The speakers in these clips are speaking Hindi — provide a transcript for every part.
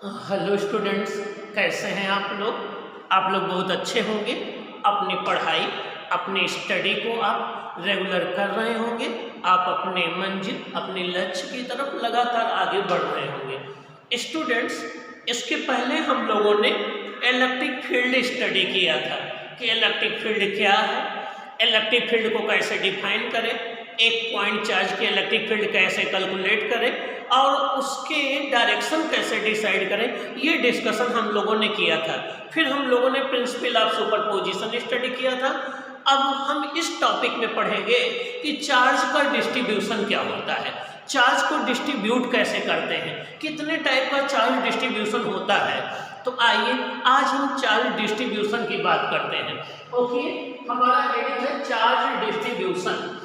हेलो स्टूडेंट्स, कैसे हैं आप लोग? आप लोग बहुत अच्छे होंगे। अपनी पढ़ाई, अपनी स्टडी को आप रेगुलर कर रहे होंगे। आप अपने मंजिल, अपने लक्ष्य की तरफ लगातार आगे बढ़ रहे होंगे। स्टूडेंट्स, इसके पहले हम लोगों ने इलेक्ट्रिक फील्ड स्टडी किया था कि इलेक्ट्रिक फील्ड क्या है, इलेक्ट्रिक फील्ड को कैसे डिफाइन करें, एक पॉइंट चार्ज की इलेक्ट्रिक फील्ड कैसे कैलकुलेट करें और उसके डायरेक्शन कैसे डिसाइड करें, ये डिस्कशन हम लोगों ने किया था। फिर हम लोगों ने प्रिंसिपल ऑफ सुपरपोजिशन स्टडी किया था। अब हम इस टॉपिक में पढ़ेंगे कि चार्ज का डिस्ट्रीब्यूशन क्या होता है, चार्ज को डिस्ट्रीब्यूट कैसे करते हैं, कितने टाइप का चार्ज डिस्ट्रीब्यूशन होता है। तो आइए आज हम चार्ज डिस्ट्रीब्यूशन की बात करते हैं। ओके, हमारा हेडिंग है चार्ज डिस्ट्रीब्यूशन।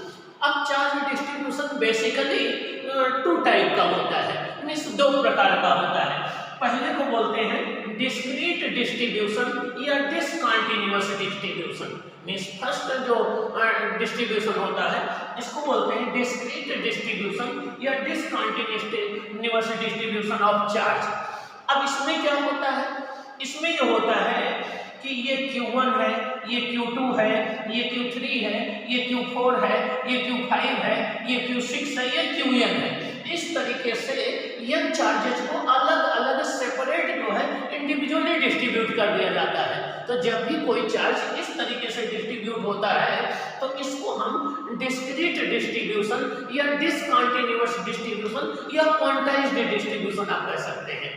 अब charge distribution basically two type का होता है, मीन्स दो प्रकार का होता है। पहले को बोलते हैं डिस्क्रीट डिस्ट्रीब्यूशन या डिसकंटीन्यूअस डिस्ट्रीब्यूशन। मीन्स फर्स्ट जो डिस्ट्रीब्यूशन होता है इसको बोलते हैं डिस्क्रीट डिस्ट्रीब्यूशन या डिसकंटीन्यूअस डिस्ट्रीब्यूशन ऑफ चार्ज। अब इसमें क्या होता है, इसमें ये होता है कि ये Q1 है, ये Q2 है, ये Q3 है, ये Q4 है, ये Q5 है, ये Q6 है, ये Qn है। इस तरीके से n चार्जेस को अलग अलग सेपरेट जो है इंडिविजुअली डिस्ट्रीब्यूट कर दिया जाता है। तो जब भी कोई चार्ज इस तरीके से डिस्ट्रीब्यूट होता है तो इसको हम डिस्क्रीट डिस्ट्रीब्यूशन या डिसकंटीन्यूअस डिस्ट्रीब्यूशन या क्वांटाइज्ड डिस्ट्रीब्यूशन आप कह सकते हैं।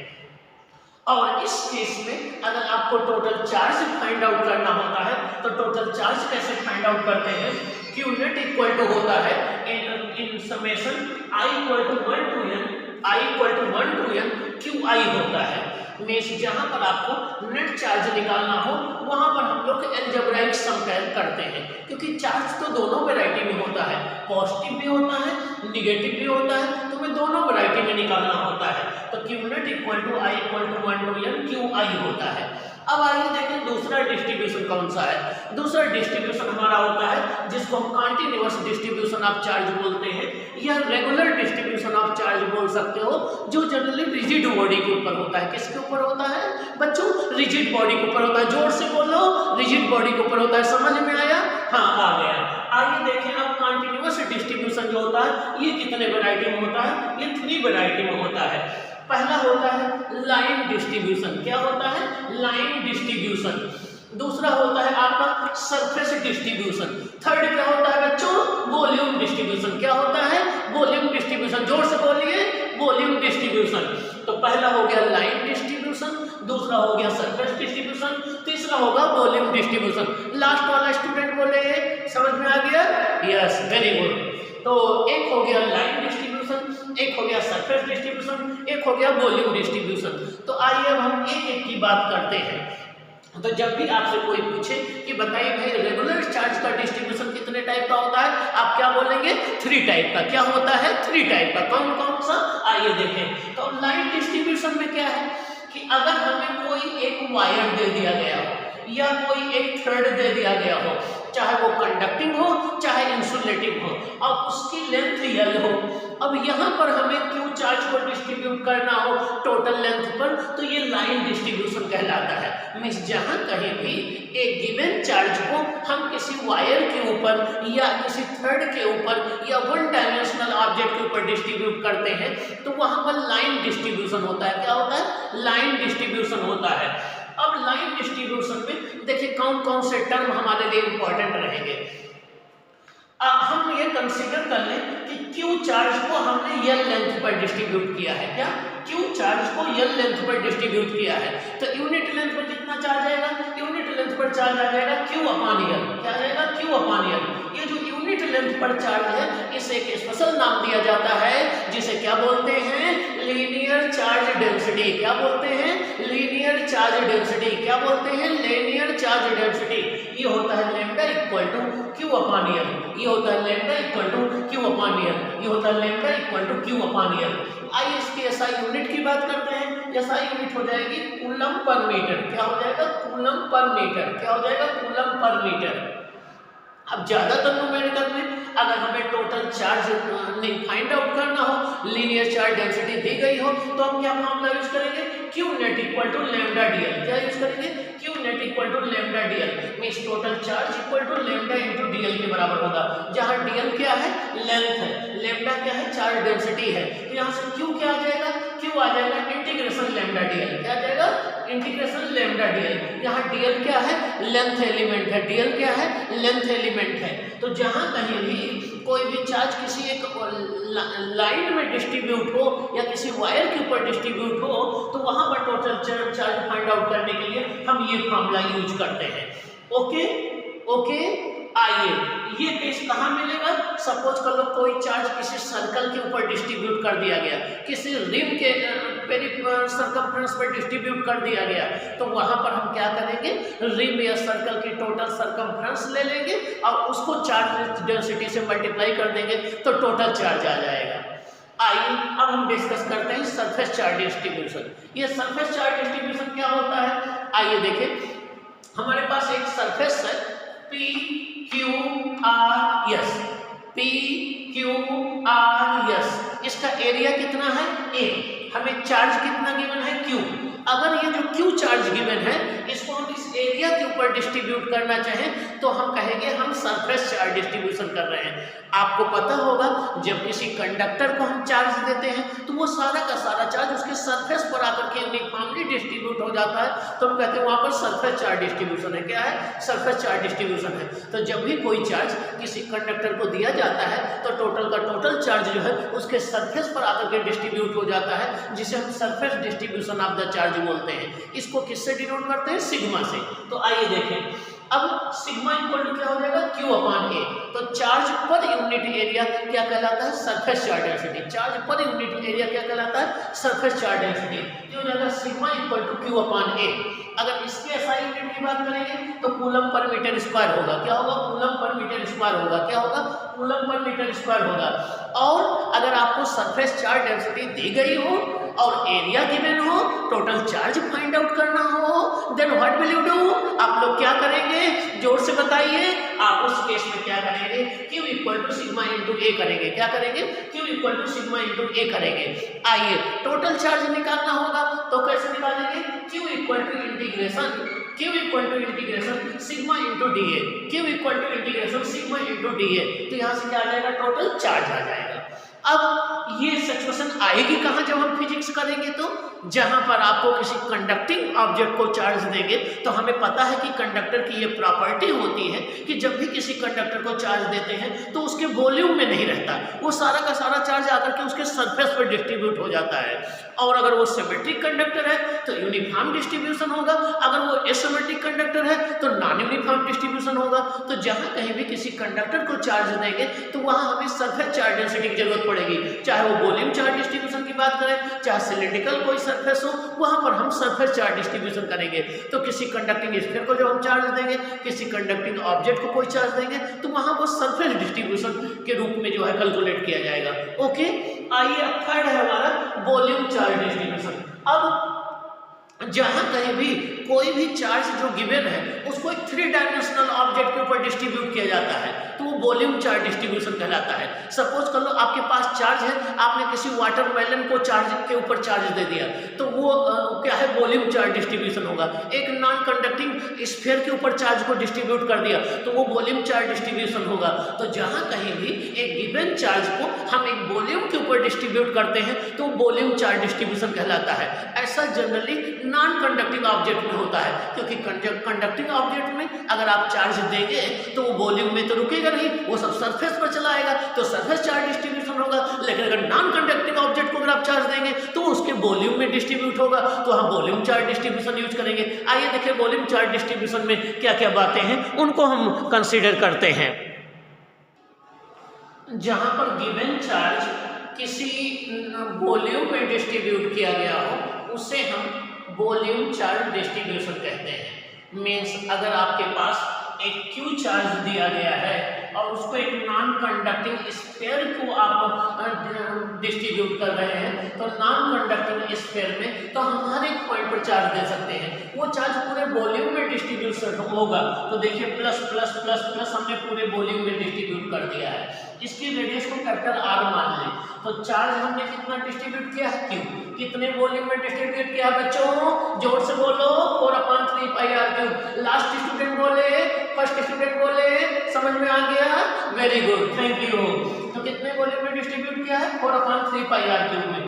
और इस केस में अगर आपको टोटल चार्ज फाइंड आउट करना होता है तो टोटल चार्ज कैसे फाइंड आउट करते हैं, Q नेट इक्वल टू होता है इन summation I equal to 1 to n, I equal to 1 to n QI होता है। मीन्स जहां पर आपको नेट चार्ज निकालना हो वहां पर हम लोग अलजेब्राइक सम करते हैं, क्योंकि चार्ज तो दोनों वैरायटी में होता है, पॉजिटिव भी होता है, निगेटिव भी होता है, तो हमें दोनों वैरायटी में निकालना होता है। तो Q net equal to I equal to 1 to n QI होता है। अब आइए देखें दूसरा डिस्ट्रीब्यूशन कौन सा है। दूसरा डिस्ट्रीब्यूशन हमारा होता है जिसको हम कंटीन्यूअस डिस्ट्रीब्यूशन ऑफ चार्ज बोलते हैं या रेगुलर डिस्ट्रीब्यूशन ऑफ चार्ज बोल सकते हो, जो जनरली रिजिड बॉडी के ऊपर होता है। किसके ऊपर होता है बच्चों? रिजिड बॉडी के ऊपर होता है। जोर से बोलो, रिजिड बॉडी के ऊपर होता है। समझ में आया? हाँ, आ गया। आगे देखें अब कंटीन्यूअस डिस्ट्रीब्यूशन जो होता है ये कितने वैरायटी में होता है? ये 3 वैरायटी में होता है। पहला होता है लाइन डिस्ट्रीब्यूशन। क्या होता है? Line distribution. दूसरा होता है आपका सरफेस डिस्ट्रीब्यूशन। थर्ड क्या होता है बच्चों? Volume distribution. क्या होता है? Volume distribution. जोर से बोलिए, वॉल्यूम डिस्ट्रीब्यूशन। तो पहला हो गया लाइन डिस्ट्रीब्यूशन, दूसरा हो गया सरफेस डिस्ट्रीब्यूशन, तीसरा होगा वॉल्यूम डिस्ट्रीब्यूशन। लास्ट वाला स्टूडेंट बोले समझ में आ गया? Yes, very good. तो एक हो गया लाइन डिस्ट्रीब्यूशन, एक हो गया सरफेस डिस्ट्रीब्यूशन, एक हो गया वॉल्यूम डिस्ट्रीब्यूशन। तो आइए अब हम एक एक की बात करते हैं। तो जब भी आपसे कोई पूछे कि बताइए भाई रेगुलर चार्ज का डिस्ट्रीब्यूशन कितने टाइप का होता है, आप क्या बोलेंगे? 3 टाइप का। क्या होता है? 3 टाइप का। कौन कौन सा? आइए देखें। तो लाइन डिस्ट्रीब्यूशन में क्या है कि अगर हमें कोई एक वायर दे दिया गया हो या कोई एक थ्रेड दे दिया गया हो, चाहे वो कंडक्टिंग हो चाहे इंसुलेटिंग हो, और उसकी लेंथ L हो। अब यहाँ पर हमें Q चार्ज को डिस्ट्रीब्यूट करना हो टोटल लेंथ पर, तो ये लाइन डिस्ट्रीब्यूशन कहलाता है। मीन्स जहाँ कहीं भी एक गिवन चार्ज को हम किसी वायर के ऊपर या किसी थ्रेड के ऊपर या 1 डायमेंशनल ऑब्जेक्ट के ऊपर डिस्ट्रीब्यूट करते हैं तो वहाँ पर लाइन डिस्ट्रीब्यूशन होता है। क्या होता है? लाइन डिस्ट्रीब्यूशन होता है। अब लाइन डिस्ट्रीब्यूशन में देखिए कौन कौन से टर्म हमारे लिए इंपॉर्टेंट रहेंगे। हम ये कंसीडर कर लें कि Q चार्ज को हमने L लेंथ पर डिस्ट्रीब्यूट किया है। क्या? Q चार्ज को L लेंथ पर डिस्ट्रीब्यूट किया है। तो यूनिट लेंथ पर कितना चार्ज आएगा? यूनिट लेंथ पर चार्ज आ जाएगा Q/L। क्या आ जाएगा? Q/L। ये जो यूनिट लेंथ पर चार्ज है इसे एक स्पेशल नाम दिया जाता है जिसे क्या बोलते हैं? Linear charge density. क्या बोलते हैं? Linear charge density. क्या बोलते हैं? Linear charge density. ये होता है लैम्डा इक्वल टू Q/L। ये होता है लैम्डा इक्वल टू Q/L। ये होता है लैम्डा इक्वल टू Q/L। आइए इसकी SI यूनिट की बात करते हैं। SI यूनिट हो जाएगी कूलम पर मीटर। क्या हो जाएगा? Coulomb per metre. क्या हो जाएगा? Coulomb per metre. अब ज्यादातर न्यूमेरिकल में अगर हमें टोटल चार्ज फाइंड आउट करना हो, लीनियर चार्ज डेंसिटी दी गई हो, तो हम क्या फॉर्मूला यूज करेंगे? Q net equal to lambda DL. क्या यूज करेंगे? Q net equal to lambda DL means total charge equal to lambda into DL के बराबर होगा। जहां डीएल क्या है? लेंथ है, लेमडा क्या है? चार्ज डेंसिटी है। तो यहां से क्यू क्या आ जाएगा? क्यू आ जाएगा इंटीग्रेशन लेमडा डीएल। क्या आ जाएगा? Integration lambda DL. यहाँ डीएल क्या है? लेंथ एलिमेंट है। डीएल क्या है? लेंथ एलिमेंट है। तो जहां कहीं भी कोई भी चार्ज किसी एक लाइन में डिस्ट्रीब्यूट हो या किसी वायर के ऊपर डिस्ट्रीब्यूट हो तो वहां पर टोटल चार्ज फाइंड आउट करने के लिए हम ये फॉर्मूला यूज करते हैं। ओके ओके, आइए ये केस कहाँ मिलेगा? सपोज कर लो कोई चार्ज किसी सर्कल के ऊपर डिस्ट्रीब्यूट कर दिया गया, किसी रिम के सर्कमफ्रेंस पर डिस्ट्रीब्यूट कर दिया गया, तो वहां पर हम क्या करेंगे? रिम या सर्कल की टोटल सर्कमफ्रेंस ले लेंगे और उसको चार्ज डेंसिटी से मल्टीप्लाई कर देंगे तो टोटल चार्ज आ जाएगा। आइए अब हम डिस्कस करते हैं सरफेस चार्ज डिस्ट्रीब्यूशन। ये सरफेस चार्ज डिस्ट्रीब्यूशन क्या होता है? आइए देखें, हमारे पास एक सरफेस है P Q R S, P Q R S. इसका एरिया कितना है? ए। हमें चार्ज कितना गिवन है? क्यू। अगर ये जो क्यू चार्ज गिवन है इसको हम इस एरिया के ऊपर डिस्ट्रीब्यूट करना चाहें तो हम कहेंगे हम सरफेस चार्ज डिस्ट्रीब्यूशन कर रहे हैं। आपको पता होगा जब किसी कंडक्टर को हम चार्ज देते हैं तो वो सारा का सारा चार्ज उसके सरफेस पर आकर के यूनिफॉर्मली डिस्ट्रीब्यूट हो जाता है, तो हम कहते हैं वहाँ पर सरफेस चार्ज डिस्ट्रीब्यूशन है। क्या है? सरफेस चार्ज डिस्ट्रीब्यूशन है। तो जब भी कोई चार्ज किसी कंडक्टर को दिया जाता है तो टोटल का टोटल चार्ज जो है उसके सरफेस पर आकर के डिस्ट्रीब्यूट हो जाता है, जिसे हम surface distribution of the charge बोलते हैं। इसको किससे डिनोट करते हैं? सिग्मा से। तो आइए देखें, अब सिग्मा इक्वल टू क्या हो जाएगा? Q upon A. तो चार्ज पर यूनिट एरिया क्या कहलाता है? Surface charge density. Charge per unit area क्या कहलाता है? Surface charge density. ये हो जाएगा sigma equal to Q upon A. अगर इसके एसआई यूनिट की बात करेंगे तो कूलम पर मीटर स्क्वायर होगा। क्या होगा? कूलम पर मीटर स्क्वायर होगा। क्या होगा? कूलम पर मीटर स्क्वायर होगा। और अगर आपको सरफेस चार्ज डेंसिटी दी गई हो और एरिया गिवन हो, टोटल चार्ज फाइंड आउट करना हो, then what will you do? आप लोग क्या करेंगे? जोर से बताइए। आप उस केस में क्या करेंगे? Q equal to sigma into A करेंगे। क्या करेंगे? Q equal to sigma into A करेंगे। आइए टोटल चार्ज निकालना होगा तो कैसे निकालेंगे? Q equal to integration sigma into D A. Q equal to integration sigma into D A. तो यहाँ से क्या आ जाएगा? टोटल चार्ज आ जाएगा। अब ये सिचुएशन आएगी कहाँ जब हम फिजिक्स करेंगे? तो जहां पर आपको किसी कंडक्टिंग ऑब्जेक्ट को चार्ज देंगे तो हमें पता है कि कंडक्टर की ये प्रॉपर्टी होती है कि जब भी किसी कंडक्टर को चार्ज देते हैं तो उसके वॉल्यूम में नहीं रहता, वो सारा का सारा चार्ज आकर के उसके सरफेस पर डिस्ट्रीब्यूट हो जाता है। और अगर वो सिमेट्रिक कंडक्टर है तो यूनिफॉर्म डिस्ट्रीब्यूशन होगा, अगर वो एसिमेट्रिक कंडक्टर है तो नॉन यूनिफॉर्म डिस्ट्रीब्यूशन होगा। तो जहां कहीं भी किसी कंडक्टर को चार्ज देंगे तो वहां हमें सरफेस चार्ज डेंसिटी की जरूरत पड़ेगी, चाहे वो वॉल्यूम चार्ज डिस्ट्रीब्यूशन की बात करें, चाहे सिलिंड्रिकल कोई सरफेस हो, वहां पर हम सरफेस चार्ज डिस्ट्रीब्यूशन करेंगे। तो किसी कंडक्टिंग स्फीयर को जब हम चार्ज देंगे, किसी कंडक्टिंग ऑब्जेक्ट को कोई चार्ज देंगे तो वहां वो सरफेस डिस्ट्रीब्यूशन के रूप में जो है कैलकुलेट किया जाएगा। ओके, आइए अब थर्ड है हमारा वॉल्यूम चार्ज डिस्ट्रीब्यूशन। अब जहां कहीं भी कोई भी चार्ज जो गिवन है उसको एक 3 डायमेंशनल ऑब्जेक्ट के ऊपर डिस्ट्रीब्यूट किया जाता है तो वो वॉल्यूम चार्ज डिस्ट्रीब्यूशन कहलाता है। सपोज कर लो आपके पास चार्ज है, आपने किसी वाटरमेलन को चार्ज के ऊपर चार्ज दे दिया तो वो क्या है? वॉल्यूम चार्ज डिस्ट्रीब्यूशन होगा। एक नॉन कंडक्टिंग स्फीयर के ऊपर चार्ज को डिस्ट्रीब्यूट कर दिया तो वो वॉल्यूम चार्ज डिस्ट्रीब्यूशन होगा। तो जहां कहीं भी एक गिवन चार्ज को हम एक वॉल्यूम के ऊपर डिस्ट्रीब्यूट करते हैं तो वॉल्यूम चार्ज डिस्ट्रीब्यूशन कहलाता है। ऐसा जनरली नॉन कंडक्टिंग ऑब्जेक्ट में होता है, क्योंकि कंडक्टिंग ऑब्जेक्ट में अगर आप चार्ज देंगे तो वो वॉल्यूम में तो रुकेगा नहीं, वो सब सरफेस पर चला आएगा तो सरफेस चार्ज डिस्ट्रीब्यूशन होगा। लेकिन अगर नॉन कंडक्टिंग ऑब्जेक्ट को अगर आप चार्ज देंगे तो उसके वॉल्यूम में डिस्ट्रीब्यूट होगा, तो हम वॉल्यूम चार्ज डिस्ट्रीब्यूशन यूज करेंगे। आइए देखिए वॉल्यूम चार्ज डिस्ट्रीब्यूशन में क्या क्या बातें हैं उनको हम कंसीडर करते हैं। जहां पर गिवन चार्ज किसी वॉल्यूम में डिस्ट्रीब्यूट किया गया हो उसे हम वॉल्यूम चार्ज डिस्ट्रीब्यूशन कहते हैं। मीन्स अगर आपके पास एक क्यू चार्ज दिया गया है और उसको एक नॉन कंडक्टिंग स्फीयर को आप डिस्ट्रीब्यूट कर रहे हैं, तो नॉन कंडक्टिंग स्फीयर में तो हम हर एक पॉइंट पर चार्ज दे सकते हैं, वो चार्ज पूरे वॉल्यूम में डिस्ट्रीब्यूशन होगा। तो देखिए प्लस प्लस प्लस प्लस हमने पूरे वॉल्यूम में डिस्ट्रीब्यूट कर दिया है। इसकी रेडियस को कैपिटल आर मान लें, तो चार्ज हमने कितना डिस्ट्रीब्यूट किया है, क्यू। कितने वॉल्यूम में डिस्ट्रीब्यूट किया बच्चों, जोर से बोलो, 4/3 पाई आर क्यूब। लास्ट स्टूडेंट बोले, फर्स्ट स्टूडेंट बोले, समझ में आ गया, वेरी गुड, थैंक यू। तो कितने वॉल्यूम में डिस्ट्रीब्यूट किया है, 4/3 पाई आर क्यूब में।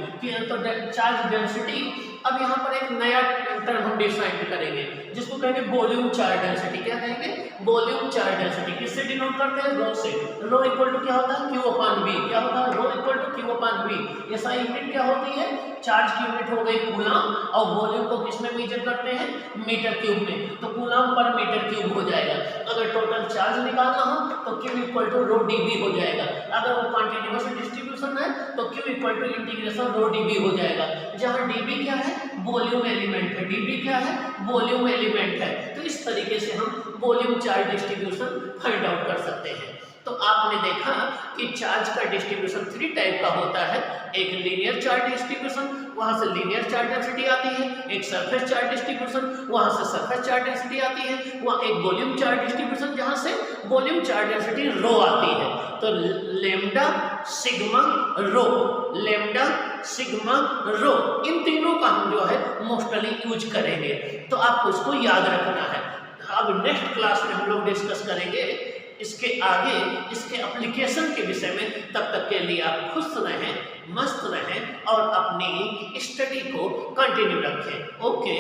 तो चार्ज डेंसिटी, अब यहाँ पर एक नया टर्म हम डिफाइन करेंगे जिसको कहेंगे वॉल्यूम चार्ज डेंसिटी। क्या कहेंगे, वॉल्यूम चार्ज डेंसिटी। किससे डिनोट करते हैं, रो से। रो इक्वल टू क्या होता है, Q/V। क्या होता है, रो इक्वल टू Q/V। ऐसा यूनिट क्या होती है, चार्ज की यूनिट हो गई कूलम, और वॉल्यूम को किसमें मेजर करते हैं, मीटर क्यूब में, तो कूलम पर मीटर क्यूब हो जाएगा। अगर टोटल चार्ज निकालना हो तो Q equal to rho dV हो जाएगा। अगर वो क्वांटिटीज डिस्ट्रीब्यूशन है तो Q equal to integration rho dV हो जाएगा, जहाँ dV क्या है, वॉल्यूम एलिमेंट है, dV क्या है, वॉल्यूम एलिमेंट है। तो इस तरीके से हम volume charge distribution find out कर सकते हैं। तो आपने देखा कि चार्ज का डिस्ट्रीब्यूशन 3 टाइप का होता है। एक लीनियर चार्ज डिस्ट्रीब्यूशन, वहां से लीनियर चार्ज डेंसिटी आती है। एक सरफेस चार्ज डिस्ट्रीब्यूशन, वहां से सरफेस चार्ज डेंसिटी आती है। वहां एक वॉल्यूम चार्ज डिस्ट्रीब्यूशन, जहां से वॉल्यूम चार्ज डेंसिटी रो आती है। तो लेम्डा सिग्मा रो, लेम्डा सिग्मा रो, इन तीनों का हम जो है मोस्टली यूज करेंगे, तो आपको इसको याद रखना है। अब नेक्स्ट क्लास में हम लोग डिस्कस करेंगे इसके आगे, इसके एप्लीकेशन के विषय में। तब तक के लिए आप खुश रहें, मस्त रहें और अपनी स्टडी को कंटिन्यू रखें। ओके।